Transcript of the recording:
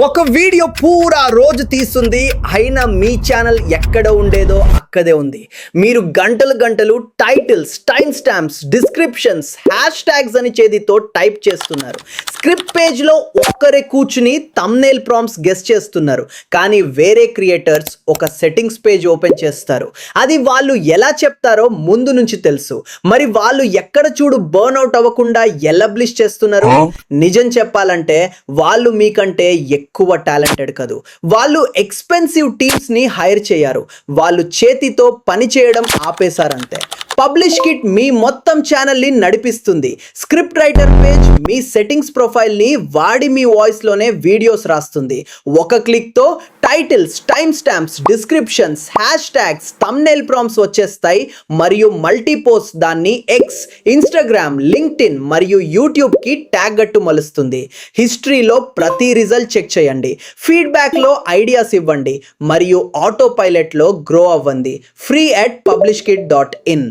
ఒక వీడియో పూరా రోజు తీస్తుంది, అయినా మీ ఛానల్ ఎక్కడ ఉండేదో అక్కడే ఉంది. మీరు గంటలు గంటలు titles, time stamps, descriptions, hash tags అని చేతితో టైప్ చేస్తున్నారు. స్క్రిప్ట్ పేజ్లో ఒక్కరే కూర్చుని థంబ్నెయిల్ ప్రాంప్ట్స్ గెస్ చేస్తున్నారు. కానీ వేరే క్రియేటర్స్ ఒక సెట్టింగ్స్ పేజ్ ఓపెన్ చేస్తారు. అది వాళ్ళు ఎలా చెప్తారో ముందు నుంచి తెలుసు. మరి వాళ్ళు ఎక్కడ చూడు బర్న్ అవుట్ అవ్వకుండా ఎలబ్లిష్ చేస్తున్నారు. నిజం చెప్పాలంటే వాళ్ళు మీకంటే ఎక్కువ టాలెంటెడ్ కాదు. వాళ్ళు ఎక్స్పెన్సివ్ టీమ్స్ ని హైర్ చేయరు. వాళ్ళు చేతితో పని చేయడం ఆపేశారంతే. పబ్లిష్ కిట్ మీ మొత్తం ఛానల్ ని నడిపిస్తుంది. స్క్రిప్ట్ రైటర్ పేజ్ మీ సెట్టింగ్స్ ప్రొఫైల్ ని వాడి మీ వాయిస్ లోనే వీడియోస్ రాస్తుంది. ఒక క్లిక్ తో titles, time stamps, descriptions, hash tags, thumbnail prompts వచ్చేస్తాయి. మరియు మల్టీ పోస్ట్ దాన్ని ఎక్స్, ఇన్స్టాగ్రామ్, లింక్డ్ఇన్ మరియు యూట్యూబ్ కి ట్యాగ్ గట్టు మలుస్తుంది. హిస్టరీలో ప్రతి రిజల్ట్ చెక్ చేయండి. ఫీడ్బ్యాక్ లో ఐడియాస్ ఇవ్వండి మరియు ఆటో పైలట్ లో గ్రో అవ్వండి. ఫ్రీ@publishkit.in